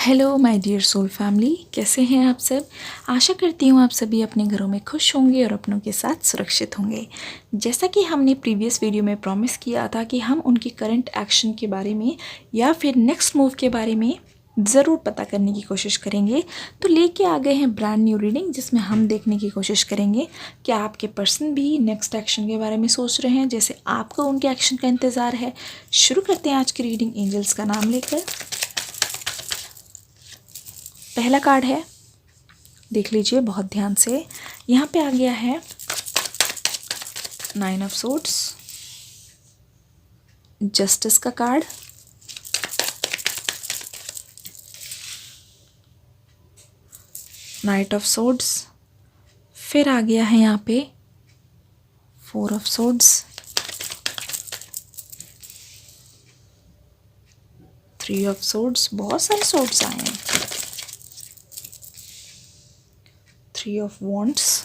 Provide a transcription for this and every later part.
Hello my dear soul family, कैसे हैं आप सब। आशा करती हूँ आप सभी अपने घरों में खुश होंगे और अपनों के साथ सुरक्षित होंगे। जैसा कि हमने प्रीवियस वीडियो में प्रॉमिस किया था कि हम उनकी करंट एक्शन के बारे में या फिर नेक्स्ट मूव के बारे में ज़रूर पता करने की कोशिश करेंगे, तो लेके आ गए हैं ब्रांड न्यू रीडिंग, जिसमें हम देखने की कोशिश करेंगे कि आपके पर्सन भी नेक्स्ट एक्शन के बारे में सोच रहे हैं जैसे आपको उनके एक्शन का इंतज़ार है। शुरू करते हैं आज की रीडिंग एंजल्स का नाम लेकर। पहला कार्ड है, देख लीजिए बहुत ध्यान से। यहाँ पे आ गया है 9 ऑफ सोर्ड्स, जस्टिस का कार्ड, नाइट ऑफ सोर्ड्स, फिर आ गया है यहाँ पे 4 ऑफ सोर्ड्स, 3 ऑफ सोर्ड्स, बहुत सारे सोर्ड्स आए हैं, 3 of wands.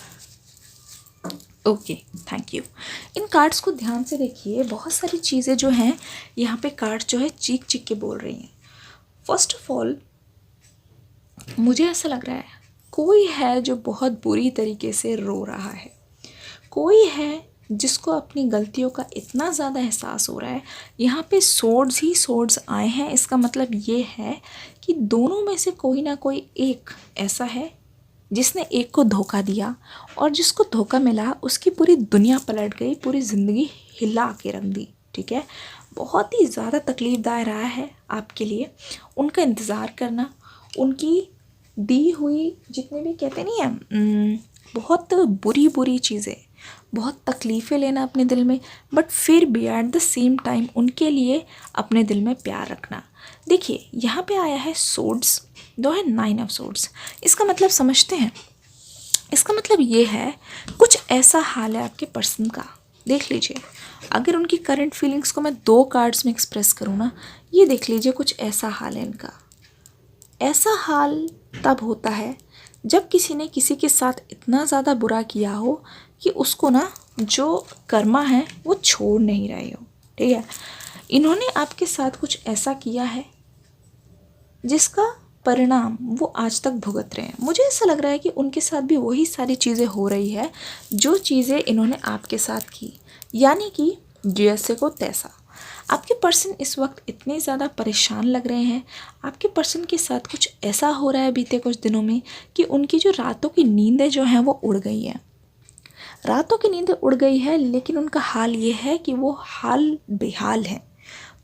Okay, thank you. In cards को ध्यान से देखिए, बहुत सारी चीज़ें जो हैं यहाँ पे कार्ड जो है चीख चीख के बोल रही हैं। फर्स्ट ऑफ ऑल मुझे ऐसा लग रहा है कोई है जो बहुत बुरी तरीके से रो रहा है, कोई है जिसको अपनी गलतियों का इतना ज़्यादा एहसास हो रहा है। यहाँ पे सोर्ड्स ही सोर्ड्स आए हैं, इसका मतलब ये है कि दोनों में से कोई ना कोई एक ऐसा है जिसने एक को धोखा दिया, और जिसको धोखा मिला उसकी पूरी दुनिया पलट गई, पूरी ज़िंदगी हिला के रख दी। ठीक है, बहुत ही ज़्यादा तकलीफ़दायक रहा है आपके लिए उनका इंतज़ार करना, उनकी दी हुई जितने भी कहते नहीं है बहुत बुरी बुरी चीज़ें, बहुत तकलीफ़ें लेना अपने दिल में, बट फिर भी एट द सेम टाइम उनके लिए अपने दिल में प्यार रखना। देखिए यहाँ पे आया है सोर्ड्स, दो है 9 ऑफ सोर्ड्स। इसका मतलब समझते हैं, इसका मतलब ये है कुछ ऐसा हाल है आपके पर्सन का। देख लीजिए, अगर उनकी करंट फीलिंग्स को मैं 2 कार्ड्स में एक्सप्रेस करूँ ना, ये देख लीजिए कुछ ऐसा हाल है इनका। ऐसा हाल तब होता है जब किसी ने किसी के साथ इतना ज़्यादा बुरा किया हो कि उसको ना जो कर्मा है वो छोड़ नहीं रहे हो। ठीक है, इन्होंने आपके साथ कुछ ऐसा किया है जिसका परिणाम वो आज तक भुगत रहे हैं। मुझे ऐसा लग रहा है कि उनके साथ भी वही सारी चीज़ें हो रही है जो चीज़ें इन्होंने आपके साथ की, यानी कि जैसे को तैसा। आपके पर्सन इस वक्त इतने ज़्यादा परेशान लग रहे हैं, आपके पर्सन के साथ कुछ ऐसा हो रहा है बीते कुछ दिनों में कि उनकी जो रातों की नींदें जो हैं वो उड़ गई हैं। रातों की नींदें उड़ गई है, लेकिन उनका हाल ये है कि वो हाल बेहाल है,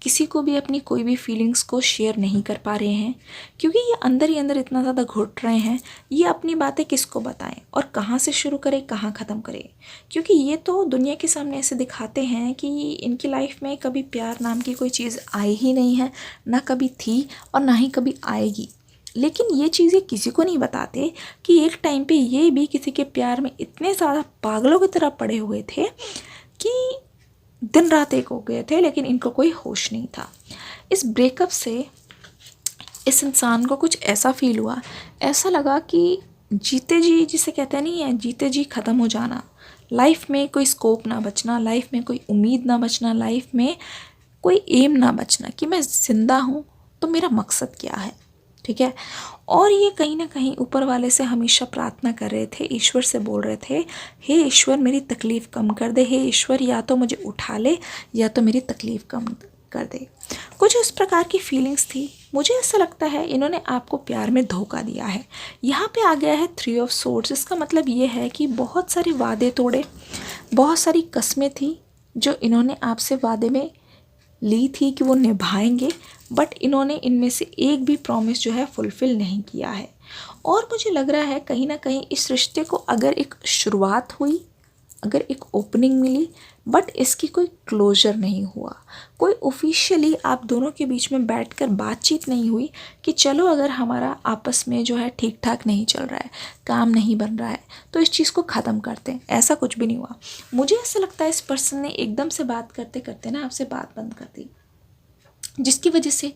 किसी को भी अपनी कोई भी फीलिंग्स को शेयर नहीं कर पा रहे हैं, क्योंकि ये अंदर ही अंदर इतना ज़्यादा घुट रहे हैं। ये अपनी बातें किसको बताएं और कहाँ से शुरू करें, कहाँ ख़त्म करें, क्योंकि ये तो दुनिया के सामने ऐसे दिखाते हैं कि इनकी लाइफ में कभी प्यार नाम की कोई चीज़ आई ही नहीं है, ना कभी थी और ना ही कभी आएगी। लेकिन ये चीज़ें किसी को नहीं बताते कि एक टाइम पे ये भी किसी के प्यार में इतने ज़्यादा पागलों की तरह पड़े हुए थे कि दिन रात एक हो गए थे, लेकिन इनको कोई होश नहीं था। इस ब्रेकअप से इस इंसान को कुछ ऐसा फील हुआ, ऐसा लगा कि जीते जी, जिसे कहते नहीं है जीते जी ख़त्म हो जाना, लाइफ में कोई स्कोप ना बचना, लाइफ में कोई उम्मीद ना बचना, लाइफ में कोई एम ना बचना कि मैं ज़िंदा हूँ तो मेरा मकसद क्या है। ठीक है, और ये कहीं ना कहीं ऊपर वाले से हमेशा प्रार्थना कर रहे थे, ईश्वर से बोल रहे थे, हे ईश्वर मेरी तकलीफ़ कम कर दे, हे ईश्वर या तो मुझे उठा ले या तो मेरी तकलीफ़ कम कर दे। कुछ इस प्रकार की फीलिंग्स थी। मुझे ऐसा लगता है इन्होंने आपको प्यार में धोखा दिया है। यहाँ पे आ गया है 3 ऑफ सोर्ड्स। इसका मतलब ये है कि बहुत सारे वादे तोड़े, बहुत सारी कस्में थी जो इन्होंने आपसे वादे में ली थी कि वो निभाएंगे, बट इन्होंने इनमें से एक भी प्रॉमिस जो है फुलफ़िल नहीं किया है। और मुझे लग रहा है कहीं ना कहीं इस रिश्ते को अगर एक शुरुआत हुई, अगर एक ओपनिंग मिली, बट इसकी कोई क्लोजर नहीं हुआ, कोई ऑफिशियली आप दोनों के बीच में बैठकर बातचीत नहीं हुई कि चलो अगर हमारा आपस में जो है ठीक ठाक नहीं चल रहा है, काम नहीं बन रहा है, तो इस चीज़ को ख़त्म करते हैं। ऐसा कुछ भी नहीं हुआ। मुझे ऐसा लगता है इस पर्सन ने एकदम से बात करते करते ना आपसे बात बंद कर दी, जिसकी वजह से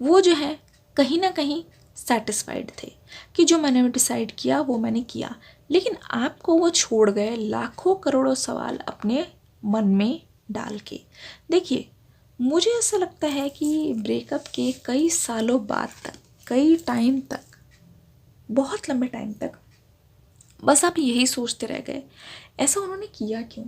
वो जो है कहीं ना कहीं सेटिस्फाइड थे कि जो मैंने डिसाइड किया वो मैंने किया, लेकिन आपको वो छोड़ गए लाखों करोड़ों सवाल अपने मन में डाल के। देखिए, मुझे ऐसा लगता है कि ब्रेकअप के कई सालों बाद तक कई टाइम तक, बहुत लंबे टाइम तक बस आप यही सोचते रह गए, ऐसा उन्होंने किया क्यों,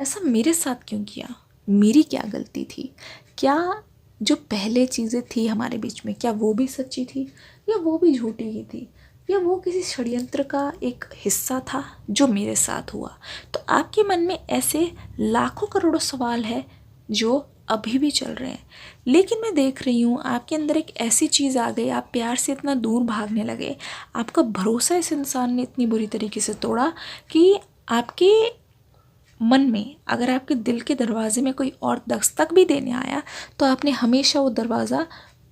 ऐसा मेरे साथ क्यों किया, मेरी क्या गलती थी, क्या जो पहले चीज़ें थी हमारे बीच में क्या वो भी सच्ची थी या वो भी झूठी ही थी, या वो किसी षड्यंत्र का एक हिस्सा था जो मेरे साथ हुआ। तो आपके मन में ऐसे लाखों करोड़ों सवाल है जो अभी भी चल रहे हैं। लेकिन मैं देख रही हूँ आपके अंदर एक ऐसी चीज़ आ गई, आप प्यार से इतना दूर भागने लगे, आपका भरोसा इस इंसान ने इतनी बुरी तरीके से तोड़ा कि आपके मन में, अगर आपके दिल के दरवाजे में कोई और दस्तक भी देने आया तो आपने हमेशा वो दरवाज़ा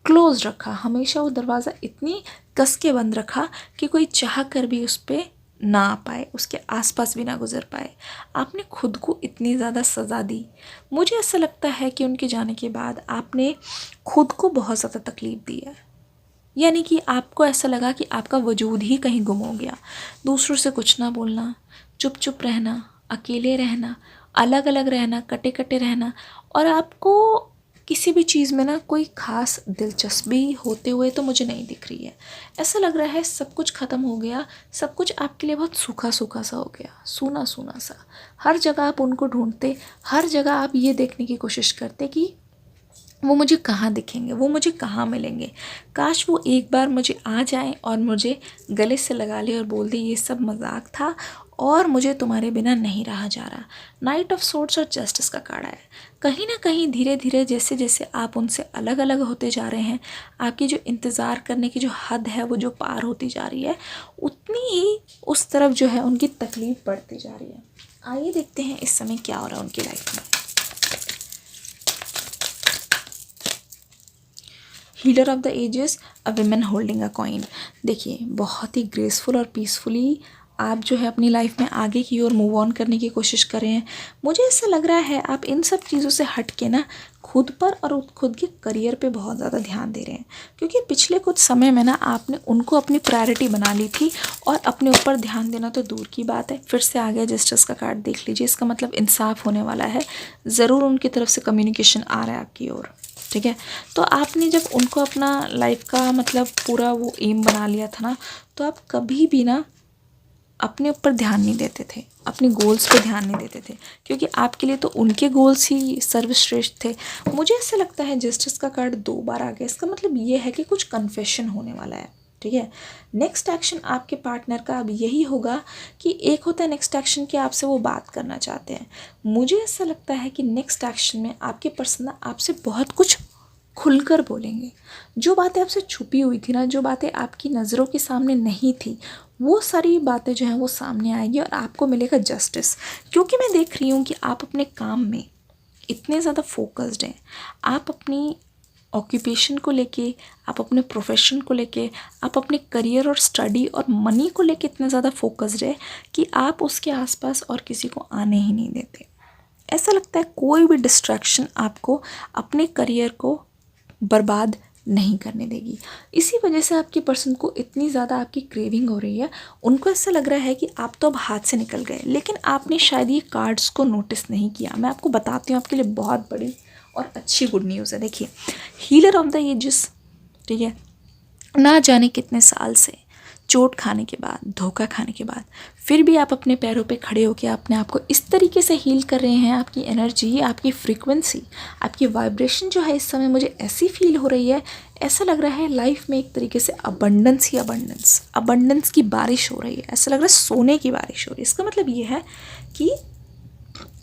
क्लोज रखा, हमेशा वो दरवाज़ा इतनी कस के बंद रखा कि कोई चाह कर भी उस पर ना आ पाए, उसके आसपास भी ना गुजर पाए। आपने खुद को इतनी ज़्यादा सज़ा दी। मुझे ऐसा लगता है कि उनके जाने के बाद आपने खुद को बहुत ज़्यादा तकलीफ़ दी है, यानी कि आपको ऐसा लगा कि आपका वजूद ही कहीं गुम हो गया। दूसरों से कुछ ना बोलना, चुप चुप रहना, अकेले रहना, अलग अलग रहना, कटे कटे रहना, और आपको किसी भी चीज़ में ना कोई ख़ास दिलचस्पी होते हुए तो मुझे नहीं दिख रही है। ऐसा लग रहा है सब कुछ ख़त्म हो गया, सब कुछ आपके लिए बहुत सूखा सूखा सा हो गया, सूना सूना सा। हर जगह आप उनको ढूंढते, हर जगह आप ये देखने की कोशिश करते कि वो मुझे कहाँ दिखेंगे, वो मुझे कहाँ मिलेंगे, काश वो एक बार मुझे आ जाए और मुझे गले से लगा ले और बोल दे ये सब मजाक था और मुझे तुम्हारे बिना नहीं रहा जा रहा। नाइट ऑफ सोर्ड्स और जस्टिस का कार्ड है। कहीं ना कहीं धीरे धीरे जैसे जैसे आप उनसे अलग अलग होते जा रहे हैं, आपकी जो इंतज़ार करने की जो हद है वो जो पार होती जा रही है, उतनी ही उस तरफ जो है उनकी तकलीफ़ बढ़ती जा रही है। आइए देखते हैं इस समय क्या हो रहा है उनकी लाइफ में। Healer of the ages, a women holding a coin. देखिए बहुत ही ग्रेसफुल और पीसफुली आप जो है अपनी लाइफ में आगे की ओर मूव ऑन करने की कोशिश कर रहे हैं। मुझे ऐसा लग रहा है आप इन सब चीज़ों से हट के ना खुद पर और खुद के करियर पे बहुत ज़्यादा ध्यान दे रहे हैं, क्योंकि पिछले कुछ समय में ना आपने उनको अपनी प्रायोरिटी बना ली थी और अपने ऊपर ध्यान देना तो दूर की बात है। फिर से आ गया जस्टिस का कार्ड, देख लीजिए, इसका मतलब इंसाफ होने वाला है। ज़रूर उनकी तरफ से कम्युनिकेशन आ रहा है आपकी ओर, ठीक है। तो आपने जब उनको अपना लाइफ का मतलब पूरा वो एम बना लिया था ना, तो आप कभी भी ना अपने ऊपर ध्यान नहीं देते थे, अपने गोल्स पे ध्यान नहीं देते थे, क्योंकि आपके लिए तो उनके गोल्स ही सर्वश्रेष्ठ थे। मुझे ऐसा लगता है जस्टिस का कार्ड 2 बार आ गया, इसका मतलब ये है कि कुछ कन्फेशन होने वाला है, ठीक है। नेक्स्ट एक्शन आपके पार्टनर का अब यही होगा कि एक होता है नेक्स्ट एक्शन कि आपसे वो बात करना चाहते हैं। मुझे ऐसा लगता है कि नेक्स्ट एक्शन में आपके पर्सन आपसे बहुत कुछ खुलकर बोलेंगे। जो बातें आपसे छुपी हुई थी ना, जो बातें आपकी नज़रों के सामने नहीं थी, वो सारी बातें जो हैं वो सामने आएगी और आपको मिलेगा जस्टिस। क्योंकि मैं देख रही हूँ कि आप अपने काम में इतने ज़्यादा फोकस्ड हैं, आप अपनी ऑक्यूपेशन को लेके, आप अपने प्रोफेशन को लेके, आप अपने करियर और स्टडी और मनी को लेके इतने ज़्यादा फोकस्ड है कि आप उसके आसपास और किसी को आने ही नहीं देते। ऐसा लगता है कोई भी डिस्ट्रैक्शन आपको अपने करियर को बर्बाद नहीं करने देगी। इसी वजह से आपकी पर्सन को इतनी ज़्यादा आपकी क्रेविंग हो रही है। उनको ऐसा लग रहा है कि आप तो अब हाथ से निकल गए, लेकिन आपने शायद ये कार्ड्स को नोटिस नहीं किया। मैं आपको बताती हूँ, आपके लिए बहुत बड़ी और अच्छी गुड न्यूज़ है। देखिए हीलर ऑफ द एजेस, ठीक है, ना जाने कितने साल से चोट खाने के बाद, धोखा खाने के बाद, फिर भी आप अपने पैरों पे खड़े होकर अपने आप को इस तरीके से हील कर रहे हैं। आपकी एनर्जी, आपकी फ्रीक्वेंसी, आपकी वाइब्रेशन जो है इस समय मुझे ऐसी फील हो रही है, ऐसा लग रहा है लाइफ में एक तरीके से अबंडेंस ही अबंडेंस, अबंडेंस की बारिश हो रही है। ऐसा लग रहा है सोने की बारिश हो रही है। इसका मतलब ये है कि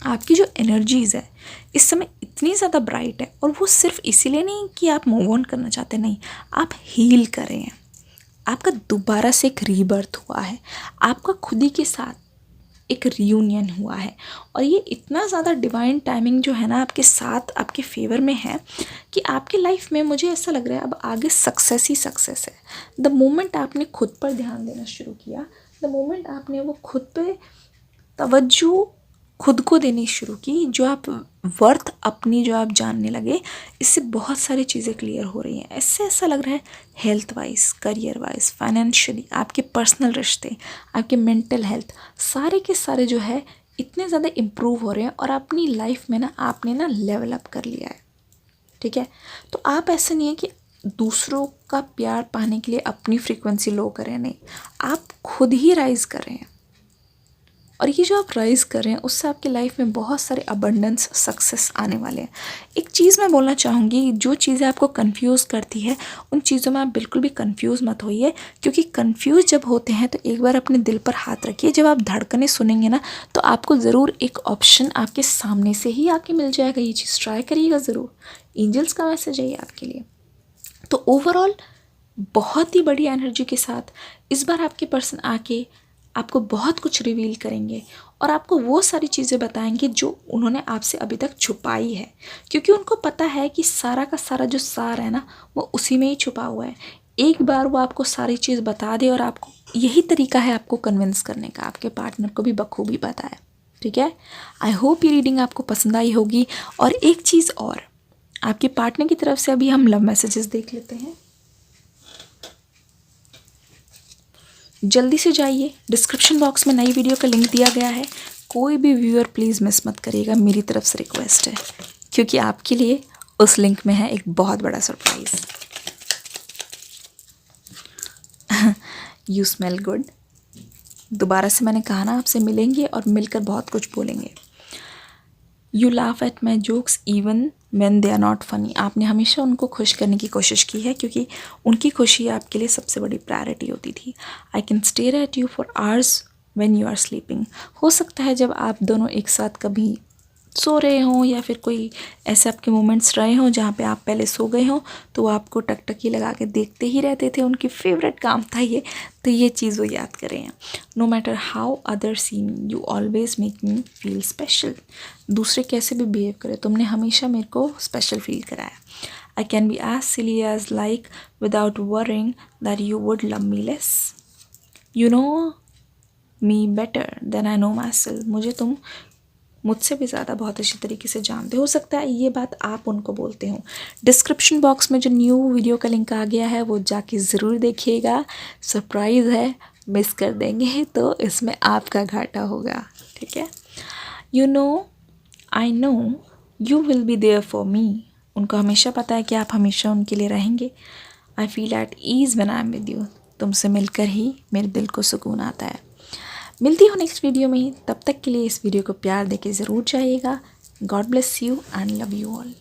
आपकी जो एनर्जीज़ है इस समय इतनी ज़्यादा ब्राइट है, और वो सिर्फ इसीलिए नहीं कि आप मूव ऑन करना चाहते, नहीं, आप हील कर रहे हैं। आपका दोबारा से एक रीबर्थ हुआ है, आपका खुद ही के साथ एक रियूनियन हुआ है, और ये इतना ज़्यादा डिवाइन टाइमिंग जो है ना आपके साथ, आपके फेवर में है कि आपके लाइफ में मुझे ऐसा लग रहा है अब आगे सक्सेस ही सक्सेस है। द मोमेंट आपने खुद पर ध्यान देना शुरू किया, द मोमेंट आपने वो खुद पे तवज्जो खुद को देनी शुरू की, जो आप वर्थ अपनी जो आप जानने लगे, इससे बहुत सारी चीज़ें क्लियर हो रही हैं। इससे ऐसा लग रहा है health wise, career wise, financially, आपके पर्सनल रिश्ते, आपके मेंटल हेल्थ, सारे के सारे जो है इतने ज़्यादा इम्प्रूव हो रहे हैं, और अपनी लाइफ में ना आपने ना लेवल अप कर लिया है, ठीक है। तो आप ऐसे नहीं है कि दूसरों का प्यार पाने के लिए अपनी फ्रीक्वेंसी लो करें, नहीं, आप खुद ही राइज कर रहे हैं। और ये जो आप राइज कर रहे हैं उससे आपकी लाइफ में बहुत सारे अबंडेंस, सक्सेस आने वाले हैं। एक चीज़ मैं बोलना चाहूँगी, जो चीज़ें आपको कंफ्यूज करती है उन चीज़ों में आप बिल्कुल भी कंफ्यूज मत होइए, क्योंकि कंफ्यूज जब होते हैं तो एक बार अपने दिल पर हाथ रखिए। जब आप धड़कने सुनेंगे ना तो आपको ज़रूर एक ऑप्शन आपके सामने से ही आके मिल जाएगा। ये चीज़ ट्राई करिएगा ज़रूर। एंजल्स का मैसेज है ये आपके लिए। तो ओवरऑल बहुत ही बड़ी एनर्जी के साथ इस बार आपके पर्सन आके आपको बहुत कुछ रिवील करेंगे और आपको वो सारी चीज़ें बताएंगे जो उन्होंने आपसे अभी तक छुपाई है, क्योंकि उनको पता है कि सारा का सारा जो सार है ना वो उसी में ही छुपा हुआ है। एक बार वो आपको सारी चीज़ बता दे और आपको यही तरीका है आपको कन्विंस करने का। आपके पार्टनर को भी बखूबी पता है। ठीक है, आई होप ये रीडिंग आपको पसंद आई होगी। और एक चीज़ और, आपके पार्टनर की तरफ से अभी हम लव मैसेजेस देख लेते हैं। जल्दी से जाइए, डिस्क्रिप्शन बॉक्स में नई वीडियो का लिंक दिया गया है। कोई भी व्यूअर प्लीज़ मिस मत करिएगा, मेरी तरफ से रिक्वेस्ट है, क्योंकि आपके लिए उस लिंक में है एक बहुत बड़ा सरप्राइज़। You smell good. दोबारा से मैंने कहा ना, आपसे मिलेंगे और मिलकर बहुत कुछ बोलेंगे। You laugh at my jokes even when they are not funny. आपने हमेशा उनको खुश करने की कोशिश की है, क्योंकि उनकी खुशी आपके लिए सबसे बड़ी प्रायोरिटी होती थी। I can stare at you for hours when you are sleeping. हो सकता है जब आप दोनों एक साथ कभी सो रहे हों या फिर कोई ऐसे आपके मोमेंट्स रहे हों जहाँ पे आप पहले सो गए हों, तो वो आपको टकटकी लगा के देखते ही रहते थे। उनकी फेवरेट काम था ये। तो ये चीज़ वो याद कर रहे हैं। No matter how other see me, you always make me feel special. दूसरे कैसे भी बिहेव करे, तुमने हमेशा मेरे को स्पेशल फील कराया। I can be as silly as like without worrying that you would love me less. You know me better than I know my self. मुझे तुम मुझसे भी ज़्यादा बहुत अच्छी तरीके से जानते हो। सकता है ये बात आप उनको बोलते हो। डिस्क्रिप्शन बॉक्स में जो न्यू वीडियो का लिंक आ गया है वो जाके ज़रूर देखिएगा। सरप्राइज़ है, मिस कर देंगे तो इसमें आपका घाटा होगा। ठीक है, you know I know you will be there for me. उनको हमेशा पता है कि आप हमेशा उनके लिए रहेंगे। I feel at ease when I am with you. तुमसे मिलकर ही मेरे दिल को सुकून आता है। मिलती हूँ नेक्स्ट वीडियो में। तब तक के लिए इस वीडियो को प्यार देके ज़रूर जाइएगा। God bless you and love you all.